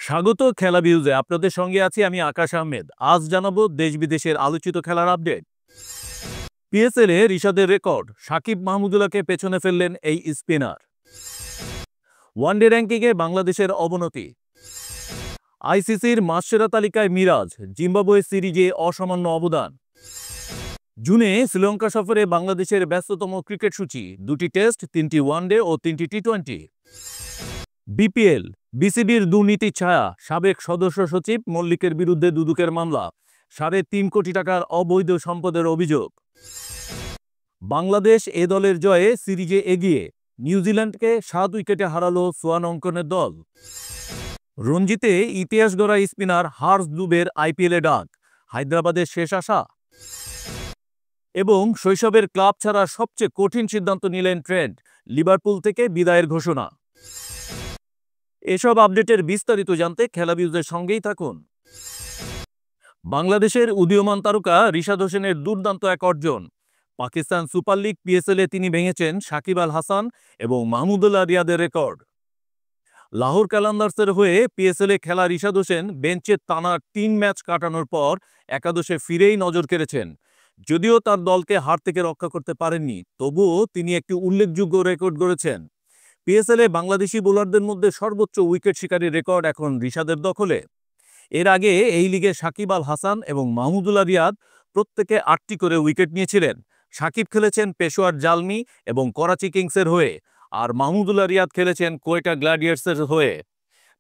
স্বাগত খেলা ভিউজে আপনাদের সঙ্গে আছি আমি আকাশ আহমেদ। আজ জানাবো দেশ বিদেশের আলোচিত খেলার আপডেট। পিএসএল এ রিশাদের রেকর্ড, সাকিব মাহমুদুল্লাহকে পেছনে ফেললেন এই স্পিনার। ওয়ানডে র্যাঙ্কিংয়ে বাংলাদেশের অবনতি। আইসিসির মাসসেরা তালিকায় মিরাজ, জিম্বাবুয়ে সিরিজে অসামান্য অবদান। জুনে শ্রীলঙ্কা সফরে বাংলাদেশের ব্যস্ততম ক্রিকেট সূচি, 2টি টেস্ট, 3টি ওয়ানডে ও 3টি টি-20। বিপিএল, বিসিবির দুর্নীতি ছায়া, সাবেক সদস্য সচিব মল্লিকের বিরুদ্ধে দুদকের মামলা, 3.5 কোটি টাকার অবৈধ সম্পদের অভিযোগ। বাংলাদেশ এ দলের জয়ে সিরিজে এগিয়ে, নিউজিল্যান্ডকে 7 উইকেটে হারালো সোয়ান অঙ্কনের দল। রঞ্জিতে ইতিহাস গড়া স্পিনার হার্স দুবের আইপিএলে ডাক, হায়দ্রাবাদের শেষ আশা। এবং শৈশবের ক্লাব ছাড়া সবচেয়ে কঠিন সিদ্ধান্ত নিলেন ট্রেন্ট, লিভারপুল থেকে বিদায়ের ঘোষণা। এসব আপডেটের বিস্তারিত জানতে খেলা ভিউজের সঙ্গেই থাকুন। বাংলাদেশের উদীয়মান তারকা রিশাদ হোসেনের দুর্দান্ত এক অর্জন। পাকিস্তান সুপার লিগ পিএসএল এ তিনি ভেঙেছেন সাকিব আল হাসান এবং মাহমুদুল্লাহ রিয়াদের রেকর্ড। লাহোর কালান্দার্সের হয়ে পিএসএল এ খেলা রিশাদ হোসেন বেঞ্চে টানা 3 ম্যাচ কাটানোর পর একাদশে ফিরেই নজর কেড়েছেন। যদিও তার দলকে হার থেকে রক্ষা করতে পারেননি, তবুও তিনি একটি উল্লেখযোগ্য রেকর্ড গড়েছেন। পিএসএল এ বাংলাদেশি বোলারদের মধ্যে সর্বোচ্চ উইকেট শিকারীর রেকর্ড এখন রিশাদের দখলে। এর আগে এই লিগে সাকিব আল হাসান এবং মাহমুদুল্লাহ রিয়াদ প্রত্যেকে 8টি করে উইকেট নিয়েছিলেন। সাকিব খেলেছেন পেশোয়ার জালমি এবং করাচি কিংসের হয়ে, আর মাহমুদুল্লাহ রিয়াদ খেলেছেন কোয়েটা গ্ল্যাডিয়ার্সের হয়ে।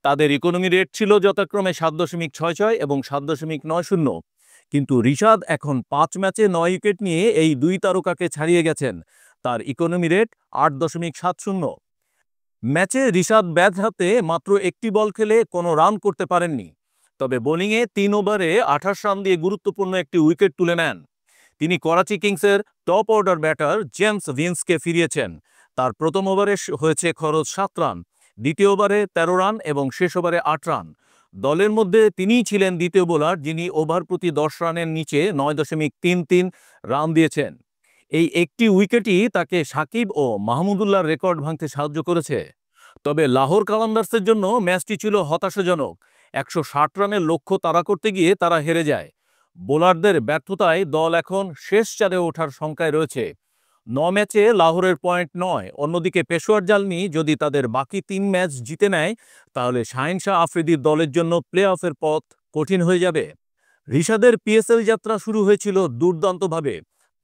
তাদের ইকোনমি রেট ছিল যথাক্রমে 7.66 এবং 7.90, কিন্তু রিশাদ এখন 5 ম্যাচে 9 উইকেট নিয়ে এই দুই তারকাকে ছাড়িয়ে গেছেন। তার ইকোনমি রেট 8.70। ম্যাচে রিশাদ ব্যাট হাতে মাত্র 1টি বল খেলে কোনো রান করতে পারেননি, তবে বোলিংয়ে 3 ওভারে 28 রান দিয়ে গুরুত্বপূর্ণ একটি উইকেট তুলে নেন। তিনি করাচি কিংসের টপ অর্ডার ব্যাটার জেমস ভিন্সকে ফিরিয়েছেন। তার প্রথম ওভারে হয়েছে খরচ 7 রান, দ্বিতীয় ওভারে 13 রান এবং শেষ ওভারে 8 রান। দলের মধ্যে তিনিই ছিলেন দ্বিতীয় বোলার যিনি ওভার প্রতি 10 রানের নিচে 9.33 রান দিয়েছেন। এই একটি উইকেটই তাকে সাকিব ও মাহমুদুল্লাহর রেকর্ড ভাঙতে সাহায্য করেছে। তবে লাহোর কালান্দার্সের জন্য ম্যাচটি ছিল হতাশাজনক। 160 রানের লক্ষ্য তাড়া করতে গিয়ে তারা হেরে যায়। বোলারদের ব্যর্থতায় দল এখন শেষ 4-এ ওঠার শঙ্কায় রয়েছে। 9 ম্যাচে লাহোরের পয়েন্ট 9। অন্যদিকে পেশোয়ার জালমি যদি তাদের বাকি 3 ম্যাচ জিতে নেয়, তাহলে শাহিন শাহ আফ্রিদির দলের জন্য প্লে অফের পথ কঠিন হয়ে যাবে। রিশাদের পিএসএল যাত্রা শুরু হয়েছিল দুর্দান্তভাবে।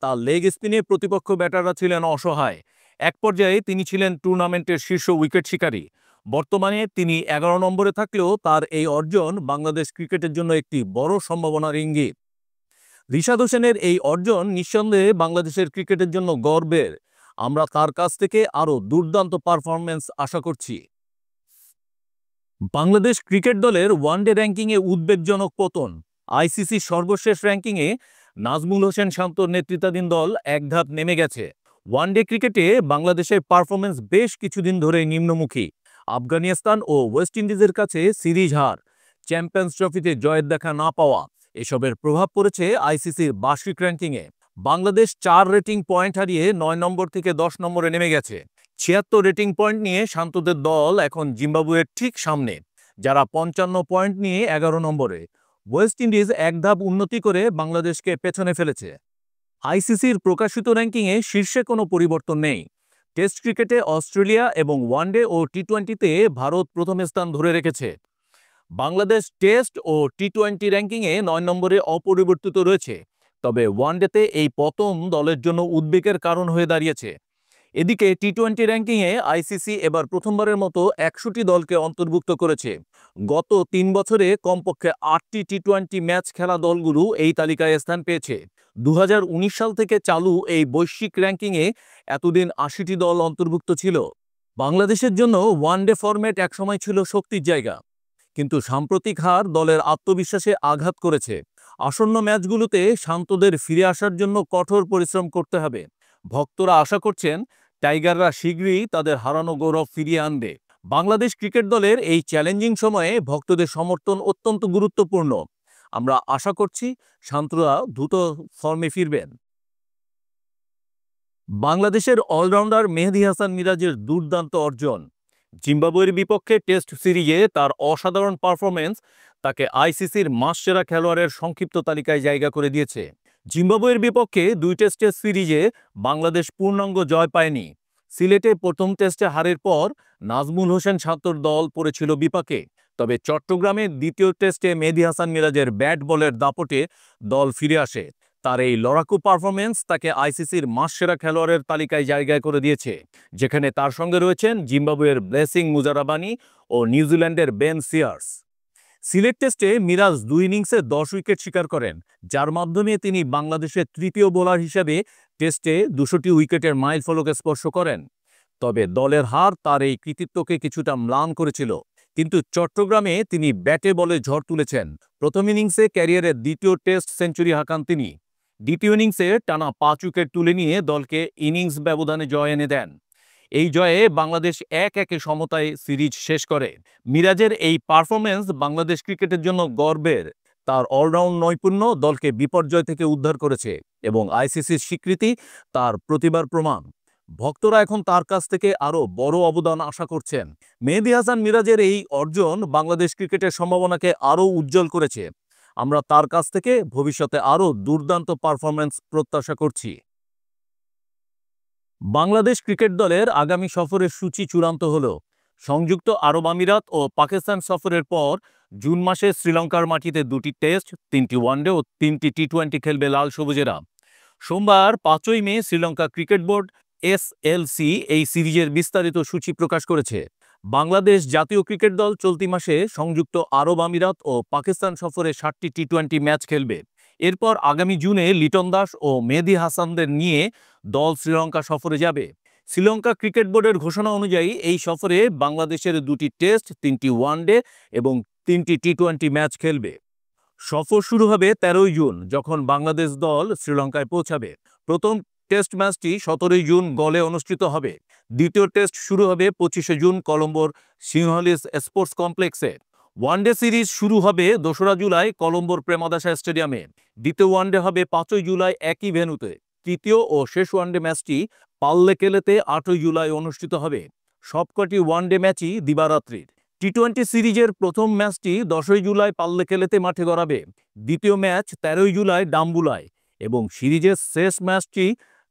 তার লেগ স্পিনে প্রতিপক্ষ ব্যাটাররা ছিলেন অসহায়। এক পর্যায়ে তিনি ছিলেন টুর্নামেন্টের শীর্ষ উইকেট শিকারী। বর্তমানে তিনি 11 নম্বরে থাকলেও তার এই অর্জন বাংলাদেশ ক্রিকেটের জন্য একটি বড় সম্ভাবনার ইঙ্গিত। রিশাদ হোসেনের এই অর্জন নিঃসন্দেহে বাংলাদেশের ক্রিকেটের জন্য গর্বের। আমরা তার কাছ থেকে আরও দুর্দান্ত পারফরম্যান্স আশা করছি। বাংলাদেশ ক্রিকেট দলের ওয়ানডে র্যাঙ্কিংয়ে উদ্বেগজনক পতন। আইসিসি সর্বশেষ র্যাঙ্কিংয়ে নাজমুল হোসেন শান্তর নেতৃত্বাধীন দল এক ধাপ নেমে গেছে। ওয়ানডে ক্রিকেটে বাংলাদেশের পারফরম্যান্স বেশ কিছুদিন ধরে নিম্নমুখী। আফগানিস্তান ও ওয়েস্ট ইন্ডিজের কাছে সিরিজ হার, চ্যাম্পিয়ন্স ট্রফিতে জয়ের দেখা না পাওয়া, এসবের প্রভাব পড়েছে আইসিসির বার্ষিক র্যাঙ্কিংয়ে। বাংলাদেশ 4 রেটিং পয়েন্ট হারিয়ে 9 নম্বর থেকে 10 নম্বরে নেমে গেছে। 76 রেটিং পয়েন্ট নিয়ে শান্তদের দল এখন জিম্বাবুয়ের ঠিক সামনে, যারা 55 পয়েন্ট নিয়ে 11 নম্বরে। ওয়েস্ট ইন্ডিজ এক ধাপ উন্নতি করে বাংলাদেশকে পেছনে ফেলেছে। আইসিসির প্রকাশিত র্যাঙ্কিংয়ে শীর্ষে কোনো পরিবর্তন নেই। টেস্ট ক্রিকেটে অস্ট্রেলিয়া এবং ওয়ানডে ও টি-20তে ভারত প্রথম স্থান ধরে রেখেছে। বাংলাদেশ টেস্ট ও টি-20 র্যাঙ্কিংয়ে 9 নম্বরে অপরিবর্তিত রয়েছে। তবে ওয়ানডেতে এই পতন দলের জন্য উদ্বেগের কারণ হয়ে দাঁড়িয়েছে। এদিকে টি-20 র্যাঙ্কিংয়ে আইসিসি এবার প্রথমবারের মতো 100টি দলকে অন্তর্ভুক্ত করেছে। গত 3 বছরে কমপক্ষে 8টি টি-20 ম্যাচ খেলা দলগুলো এই তালিকায় স্থান পেয়েছে। 2019 সাল থেকে চালু এই বৈশ্বিক র্যাঙ্কিংয়ে এতদিন 80টি দল অন্তর্ভুক্ত ছিল। বাংলাদেশের জন্য ওয়ানডে ফরম্যাট একসময় ছিল শক্তির জায়গা, কিন্তু সাম্প্রতিক হার দলের আত্মবিশ্বাসে আঘাত করেছে। আসন্ন ম্যাচগুলোতে শান্তদের ফিরে আসার জন্য কঠোর পরিশ্রম করতে হবে। ভক্তরা আশা করছেন টাইগাররা শীঘ্রই তাদের হারানো গৌরব ফিরিয়ে আনবে। বাংলাদেশ ক্রিকেট দলের এই চ্যালেঞ্জিং সময়ে ভক্তদের সমর্থন অত্যন্ত গুরুত্বপূর্ণ। আমরা আশা করছি শান্তরা দ্রুত ফর্মে ফিরবেন। বাংলাদেশের অলরাউন্ডার মেহেদী হাসান মিরাজের দুর্দান্ত অর্জন। জিম্বাবুয়ের বিপক্ষে টেস্ট সিরিজে তার অসাধারণ পারফরমেন্স তাকে আইসিসির মাসসেরা খেলোয়াড়ের সংক্ষিপ্ত তালিকায় জায়গা করে দিয়েছে। জিম্বাবুয়ের বিপক্ষে 2 টেস্টের সিরিজে বাংলাদেশ পূর্ণাঙ্গ জয় পায়নি। সিলেটে প্রথম টেস্টে হারের পর নাজমুল হোসেন ছাত্রর দল পড়েছিল বিপাকে। তবে চট্টগ্রামে দ্বিতীয় টেস্টে মেহেদী হাসান মিরাজের ব্যাট বলের দাপটে দল ফিরে আসে। তার এই লড়াকু পারফরমেন্স তাকে আইসিসির মাসসেরা খেলোয়াড়ের তালিকায় জায়গায় করে দিয়েছে, যেখানে তার সঙ্গে রয়েছেন জিম্বাবুয়ের ব্লেসিং মুজারাবানি ও নিউজিল্যান্ডের বেন সিয়ার্স। সিলেট টেস্টে মিরাজ 2 ইনিংসে 10 উইকেট শিকার করেন, যার মাধ্যমে তিনি বাংলাদেশের তৃতীয় বোলার হিসেবে টেস্টে 200টি উইকেটের মাইলফলকে স্পর্শ করেন। তবে দলের হার তার এই কৃতিত্বকে কিছুটা ম্লান করেছিল, কিন্তু চট্টগ্রামে তিনি ব্যাটে বলে ঝড় তুলেছেন। প্রথম ইনিংসে ক্যারিয়ারের দ্বিতীয় টেস্ট সেঞ্চুরি হাঁকান তিনি। দ্বিতীয় ইনিংসে টানা 5 উইকেট তুলে নিয়ে দলকে ইনিংস ব্যবধানে জয় এনে দেন। এই জয়ে বাংলাদেশ 1-1 সমতায় সিরিজ শেষ করে। মিরাজের এই পারফরমেন্স বাংলাদেশ ক্রিকেটের জন্য গর্বের। তার অলরাউন্ড নৈপুণ্য দলকে বিপর্যয় থেকে উদ্ধার করেছে এবং আইসিসির স্বীকৃতি তার প্রতিভার প্রমাণ। ভক্তরা এখন তার কাছ থেকে আরও বড় অবদান আশা করছেন। মেহেদী হাসান মিরাজের এই অর্জন বাংলাদেশ ক্রিকেটের সম্ভাবনাকে আরও উজ্জ্বল করেছে। আমরা তার কাছ থেকে ভবিষ্যতে আরও দুর্দান্ত পারফরমেন্স প্রত্যাশা করছি। বাংলাদেশ ক্রিকেট দলের আগামী সফরের সূচি চূড়ান্ত হল। সংযুক্ত আরব আমিরাত ও পাকিস্তান সফরের পর জুন মাসে শ্রীলঙ্কার মাটিতে 2টি টেস্ট, 3টি ওয়ানডে ও 3টি টি-20 খেলবে লাল সবুজেরা। সোমবার 5ই মে শ্রীলঙ্কা ক্রিকেট বোর্ড এসএলসি এই সিরিজের বিস্তারিত সূচি প্রকাশ করেছে। বাংলাদেশ জাতীয় ক্রিকেট দল চলতি মাসে সংযুক্ত আরব আমিরাত ও পাকিস্তান সফরে 7টি টি-20 ম্যাচ খেলবে। এরপর আগামী জুনে লিটন দাস ও মেহেদী হাসানদের নিয়ে দল শ্রীলঙ্কা সফরে যাবে। শ্রীলঙ্কা ক্রিকেট বোর্ডের ঘোষণা অনুযায়ী এই সফরে বাংলাদেশের 2টি টেস্ট, 3টি ওয়ানডে এবং 3টি টি-20 ম্যাচ খেলবে। সফর শুরু হবে 13ই জুন, যখন বাংলাদেশ দল শ্রীলঙ্কায় পৌঁছাবে। প্রথম টেস্ট ম্যাচটি 17ই জুন গলে অনুষ্ঠিত হবে। দ্বিতীয় টেস্ট শুরু হবে 25শে জুন কলম্বোর সিংহলিস স্পোর্টস কমপ্লেক্সে। ওয়ানডে সিরিজ শুরু হবে 2রা জুলাই কলম্বোর প্রেমাদাসা স্টেডিয়ামে। দ্বিতীয় ওয়ানডে হবে 5ই জুলাই একই ভেন্যুতে। তৃতীয় ও শেষ ওয়ানডে ম্যাচটি পাল্লেকেলেতে 8ই জুলাই অনুষ্ঠিত হবে। সবকটি ওয়ানডে ম্যাচই দিবারাত্রির। টি-20 সিরিজের প্রথম ম্যাচটি 10ই জুলাই পাল্লেকেলেতে মাঠে গড়াবে। দ্বিতীয় ম্যাচ 13ই জুলাই ডাম্বুলায় এবং সিরিজের শেষ ম্যাচটি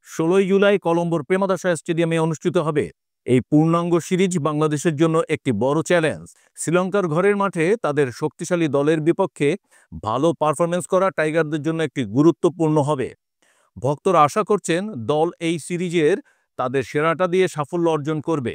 16ই জুলাই কলম্বোর প্রেমাদাসা স্টেডিয়ামে অনুষ্ঠিত হবে। এই পূর্ণাঙ্গ সিরিজ বাংলাদেশের জন্য একটি বড় চ্যালেঞ্জ। শ্রীলঙ্কার ঘরের মাঠে তাদের শক্তিশালী দলের বিপক্ষে ভালো পারফরমেন্স করা টাইগারদের জন্য একটি গুরুত্বপূর্ণ হবে। ভক্তরা আশা করছেন দল এই সিরিজের তাদের সেরাটা দিয়ে সাফল্য অর্জন করবে।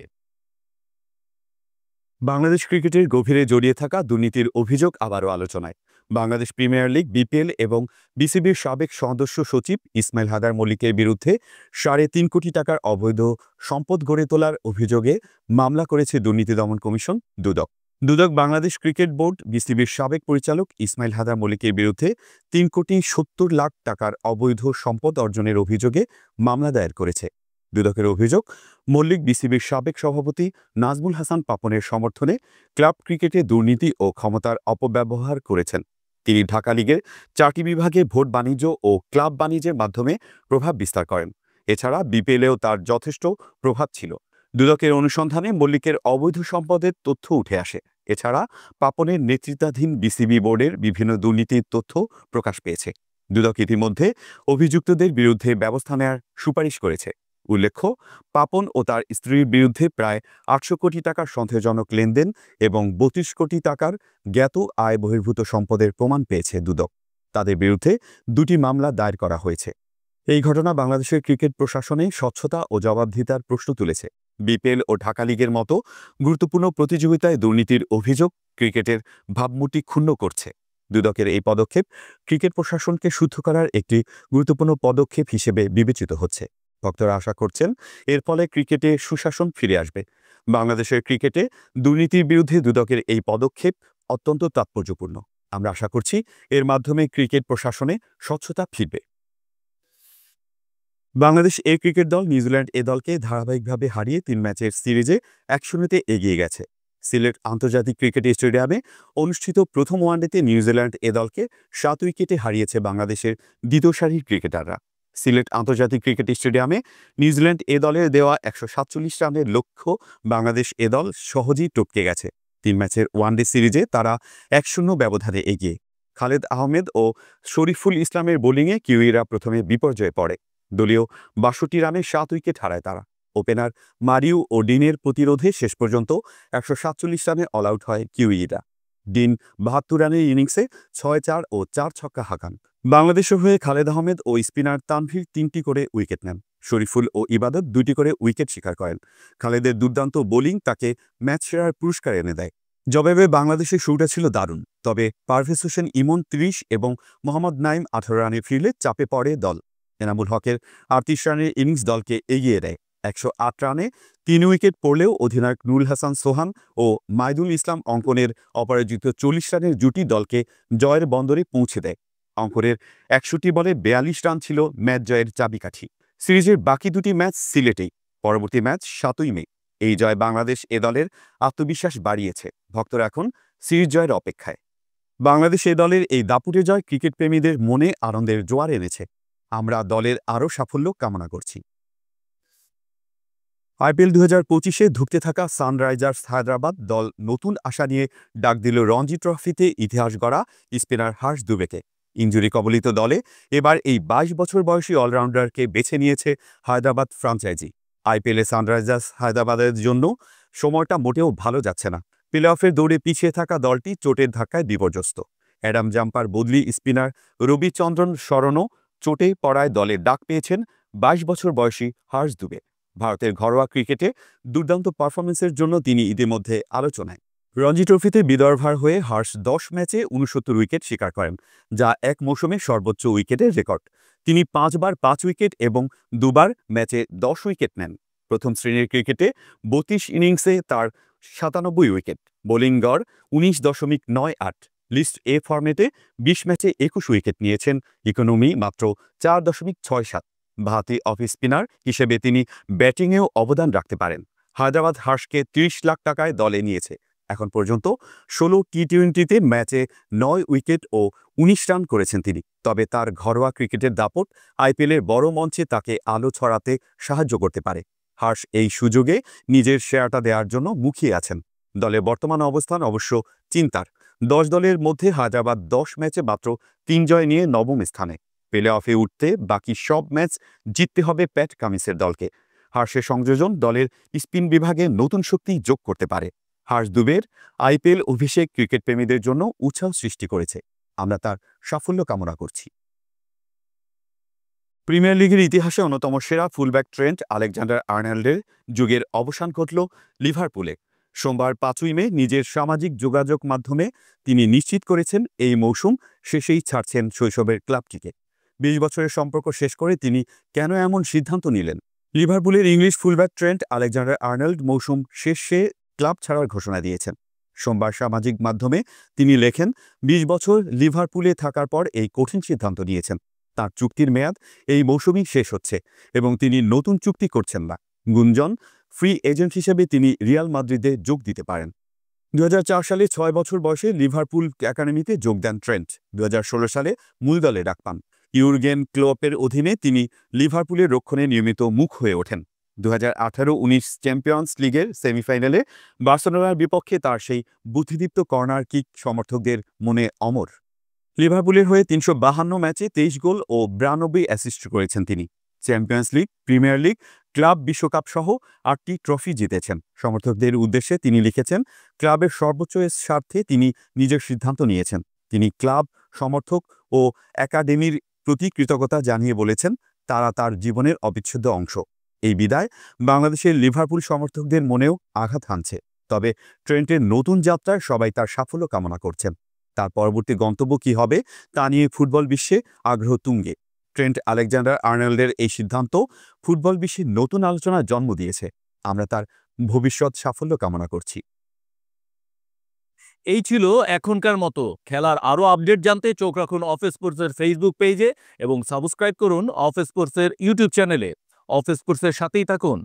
বাংলাদেশ ক্রিকেটের গভীরে জড়িয়ে থাকা দুর্নীতির অভিযোগ আবারও আলোচনায়। বাংলাদেশ প্রিমিয়ার লিগ, বিপিএল এবং বিসিবির সাবেক সদস্য সচিব ইসমাইল হায়দার মল্লিকের বিরুদ্ধে 3.5 কোটি টাকার অবৈধ সম্পদ গড়ে তোলার অভিযোগে মামলা করেছে দুর্নীতি দমন কমিশন দুদক। দুদক বাংলাদেশ ক্রিকেট বোর্ড, বিসিবির সাবেক পরিচালক ইসমাইল হায়দার মল্লিকের বিরুদ্ধে 3,70,00,000 টাকার অবৈধ সম্পদ অর্জনের অভিযোগে মামলা দায়ের করেছে। দুদকের অভিযোগ, মল্লিক বিসিবির সাবেক সভাপতি নাজমুল হাসান পাপনের সমর্থনে ক্লাব ক্রিকেটে দুর্নীতি ও ক্ষমতার অপব্যবহার করেছেন। তিনি ঢাকা লিগের 4টি বিভাগে ভোট বাণিজ্য ও ক্লাব বাণিজ্যের মাধ্যমে প্রভাব বিস্তার করেন। এছাড়া বিপিএলেও তার যথেষ্ট প্রভাব ছিল। দুদকের অনুসন্ধানে মল্লিকের অবৈধ সম্পদের তথ্য উঠে আসে। এছাড়া পাপনের নেতৃত্বাধীন বিসিবি বোর্ডের বিভিন্ন দুর্নীতির তথ্য প্রকাশ পেয়েছে। দুদক ইতিমধ্যে অভিযুক্তদের বিরুদ্ধে ব্যবস্থা নেওয়ার সুপারিশ করেছে। উল্লেখ্য, পাপন ও তার স্ত্রীর বিরুদ্ধে প্রায় 800 কোটি টাকার সন্দেহজনক লেনদেন এবং 32 কোটি টাকার জ্ঞাত আয় বহির্ভূত সম্পদের প্রমাণ পেয়েছে দুদক। তাদের বিরুদ্ধে 2টি মামলা দায়ের করা হয়েছে। এই ঘটনা বাংলাদেশের ক্রিকেট প্রশাসনে স্বচ্ছতা ও জবাবদিহিতার প্রশ্ন তুলেছে। বিপিএল ও ঢাকা লিগের মতো গুরুত্বপূর্ণ প্রতিযোগিতায় দুর্নীতির অভিযোগ ক্রিকেটের ভাবমূর্তি ক্ষুণ্ণ করছে। দুদকের এই পদক্ষেপ ক্রিকেট প্রশাসনকে শুদ্ধ করার একটি গুরুত্বপূর্ণ পদক্ষেপ হিসেবে বিবেচিত হচ্ছে। ভক্তরা আশা করছেন এর ফলে ক্রিকেটে সুশাসন ফিরে আসবে। বাংলাদেশের ক্রিকেটে দুর্নীতির বিরুদ্ধে দুদকের এই পদক্ষেপ অত্যন্ত তাৎপর্যপূর্ণ। আমরা আশা করছি এর মাধ্যমে ক্রিকেট প্রশাসনে স্বচ্ছতা ফিরবে। বাংলাদেশ ক্রিকেট দল নিউজিল্যান্ড দলকে ধারাবাহিকভাবে হারিয়ে 3 ম্যাচের সিরিজে 1-0 এগিয়ে গেছে। সিলেট আন্তর্জাতিক ক্রিকেট স্টেডিয়ামে অনুষ্ঠিত প্রথম ওয়ানডেতে নিউজিল্যান্ড দলকে 7 উইকেটে হারিয়েছে বাংলাদেশের দ্বিতীয় সারির ক্রিকেটাররা। সিলেট আন্তর্জাতিক ক্রিকেট স্টেডিয়ামে নিউজিল্যান্ড এ দলের দেওয়া ১৪৭ রানের লক্ষ্য বাংলাদেশ এ দল সহজেই টপকে গেছে। ৩ ম্যাচের ওয়ানডে সিরিজে তারা ১-০ ব্যবধানে এগিয়ে। খালেদ আহমেদ ও শরীফুল ইসলামের বোলিংয়ে কিউইরা প্রথমে বিপর্যয়ে পড়ে। দলীয় ৬২ রানে ৭ উইকেট হারায় তারা। ওপেনার মারিউ ও ডিনের প্রতিরোধে শেষ পর্যন্ত ১৪৭ রানে অল আউট হয় কিউইরা। ডিন ৭২ রানের ইনিংসে ৬-৪ ও ৪ ছক্কা হাঁকান। বাংলাদেশের হয়ে খালেদ আহমেদ ও স্পিনার তানভীর ৩টি করে উইকেট নেন। শরীফুল ও ইবাদত ২টি করে উইকেট শিকার করেন। খালেদের দুর্দান্ত বোলিং তাকে ম্যাচ সেরার পুরস্কার এনে দেয়। জবাবে বাংলাদেশের শুরুটা ছিল দারুণ, তবে পারভেজ হোসেন ইমন ৩০ এবং মোহাম্মদ নাইম ১৮ রানে ফিরলে চাপে পড়ে দল। এনামুল হকের ৩৮ রানের ইনিংস দলকে এগিয়ে দেয়। ১০৮ রানে ৩ উইকেট পড়লেও অধিনায়ক নুরুল হাসান সোহান ও মাইদুল ইসলাম অঙ্কনের অপরাজিত ৪০ রানের জুটি দলকে জয়ের বন্দরে পৌঁছে দেয়। অঙ্কনের ৬১ বলে ৪২ রান ছিল ম্যাচ জয়ের চাবিকাঠি। সিরিজের বাকি দুটি ম্যাচ সিলেটেই। পরবর্তী ম্যাচ ৭ই মে। এই জয় বাংলাদেশ এ দলের আত্মবিশ্বাস বাড়িয়েছে। ভক্তরা এখন সিরিজ জয়ের অপেক্ষায়। বাংলাদেশ এ দলের এই দাপুটে জয় ক্রিকেট প্রেমীদের মনে আনন্দের জোয়ার এনেছে। আমরা দলের আরও সাফল্য কামনা করছি। আইপিএল ২০২৫-এ ধুঁকতে থাকা সানরাইজার্স হায়দ্রাবাদ দল নতুন আশা নিয়ে ডাক দিল রঞ্জি ট্রফিতে ইতিহাস গড়া স্পিনার হার্ষ দুবেকে। ইনজুরি কবলিত দলে এবার এই ২২ বছর বয়সী অলরাউন্ডারকে বেছে নিয়েছে হায়দ্রাবাদ ফ্রাঞ্চাইজি। আইপিএলে সানরাইজার্স হায়দ্রাবাদের জন্য সময়টা মোটেও ভালো যাচ্ছে না। প্লে অফের দৌড়ে পিছিয়ে থাকা দলটি চোটের ধাক্কায় বিপর্যস্ত। অ্যাডাম জাম্পার বদলি স্পিনার রবিচন্দ্রন শরণও চোটে পড়ায় দলে ডাক পেয়েছেন ২২ বছর বয়সী হার্ষ দুবে। ভারতের ঘরোয়া ক্রিকেটে দুর্দান্ত পারফরমেন্সের জন্য তিনি ইতিমধ্যে আলোচনায়। রঞ্জি ট্রফিতে বিদর্ভার হয়ে হার্ষ ১০ ম্যাচে ৬৯ উইকেট শিকার করেন, যা এক মৌসুমে সর্বোচ্চ উইকেটের রেকর্ড। তিনি ৫ বার ৫ উইকেট এবং ২ বার ম্যাচে ১০ উইকেট নেন। প্রথম শ্রেণীর ক্রিকেটে ৩২ ইনিংসে তার ৯৭ উইকেট, বোলিং গড় ১৯.৯৮। লিস্ট এ ফরম্যাটে ২০ ম্যাচে ২১ উইকেট নিয়েছেন, ইকোনমি মাত্র ৪.৬৭। বাঁহাতি অফ স্পিনার হিসেবে তিনি ব্যাটিংয়েও অবদান রাখতে পারেন। হায়দ্রাবাদ হার্ষকে ৩০ লাখ টাকায় দলে নিয়েছে। এখন পর্যন্ত ১৬ টি-২০তে ম্যাচে ৯ উইকেট ও ১৯ রান করেছেন তিনি। তবে তার ঘরোয়া ক্রিকেটের দাপট আইপিএলের বড় মঞ্চে তাকে আলো ছড়াতে সাহায্য করতে পারে। হার্ষ এই সুযোগে নিজের শেয়ারটা দেওয়ার জন্য মুখিয়ে আছেন। দলের বর্তমান অবস্থান অবশ্য চিন্তার। ১০ দলের মধ্যে হায়দ্রাবাদ ১০ ম্যাচে মাত্র ৩ জয় নিয়ে নবম স্থানে। প্লে অফে উঠতে বাকি সব ম্যাচ জিততে হবে প্যাট কামিন্সের দলকে। হার্ষের সংযোজন দলের স্পিন বিভাগে নতুন শক্তি যোগ করতে পারে। হার্ষ দুবের আইপিএল অভিষেক ক্রিকেট প্রেমীদের জন্য উৎসাহ সৃষ্টি করেছে। আমরা তার সাফল্য কামনা করছি। প্রিমিয়ার লিগের ইতিহাসে অন্যতম সেরা ফুলব্যাক ট্রেন্ট আলেকজান্ডার আর্নল্ডের যুগের অবসান ঘটল লিভারপুলে। সোমবার ৫ই মে নিজের সামাজিক যোগাযোগ মাধ্যমে তিনি নিশ্চিত করেছেন এই মৌসুম শেষেই ছাড়ছেন শৈশবের ক্লাবটিকে। ২০ বছরের সম্পর্ক শেষ করে তিনি কেন এমন সিদ্ধান্ত নিলেন? লিভারপুলের English fullback Trent Alexander Arnold মৌসুম শেষে ক্লাব ছাড়ার ঘোষণা দিয়েছেন। সোমবার সামাজিক মাধ্যমে তিনি লেখেন, ২০ বছর লিভারপুলে থাকার পর এই কঠিন সিদ্ধান্ত নিয়েছেন। তার চুক্তির মেয়াদ এই মৌসুমেই শেষ হচ্ছে এবং তিনি নতুন চুক্তি করছেন না। গুঞ্জন, ফ্রি এজেন্ট হিসেবে তিনি রিয়াল মাদ্রিদে যোগ দিতে পারেন। ২০০৪ সালে ৬ বছর বয়সে লিভারপুল একাডেমিতে যোগ দেন ট্রেন্ট। ২০১৬ সালে মূল দলে ডাক পান। ইউর্গেন ক্লোপের অধীনে তিনি লিভারপুলের রক্ষণে নিয়মিত মুখ হয়ে ওঠেন। ২০১৮-১৯ চ্যাম্পিয়ন্স লিগের সেমিফাইনালে বার্সেলোনার বিপক্ষে তার সেই বুদ্ধিদীপ্ত কর্নার কিক সমর্থকদের মনে অমর। লিভারপুলের হয়ে ৩৫২ ম্যাচে ২৩ গোল ও ৯২ অ্যাসিস্ট করেছেন তিনি। Champions league, premier league, club বিশ্বকাপ সহ ৮টি ট্রফি জিতেছেন। সমর্থকদের উদ্দেশ্যে তিনি লিখেছেন, ক্লাবের সর্বোচ্চ স্বার্থে তিনি নিজের সিদ্ধান্ত নিয়েছেন। তিনি ক্লাব, সমর্থক ও একাডেমির প্রতি কৃতজ্ঞতা জানিয়ে বলেছেন, তারা তার জীবনের অবিচ্ছেদ্য অংশ। এই বিদায় বাংলাদেশের লিভারপুল সমর্থকদের মনেও আঘাত হানছে। তবে ট্রেন্টের নতুন যাত্রায় সবাই তার সাফল্য কামনা করছেন। তার পরবর্তী গন্তব্য কী হবে তা নিয়ে ফুটবল বিশ্বে আগ্রহ তুঙ্গে। ট্রেন্ট আলেকজান্ডার আর্নল্ডের এই সিদ্ধান্ত ফুটবল বিশ্বে নতুন আলোচনার জন্ম দিয়েছে। আমরা তার ভবিষ্যৎ সাফল্য কামনা করছি। এই ছিল এখনকার মতো। খেলার আরও আপডেট জানতে চোখ রাখুন অফ স্পোর্টসের ফেসবুক পেজে এবং সাবস্ক্রাইব করুন অফ স্পোর্টসের ইউটিউব চ্যানেলে। অফ স্পোর্টসের সাথেই থাকুন।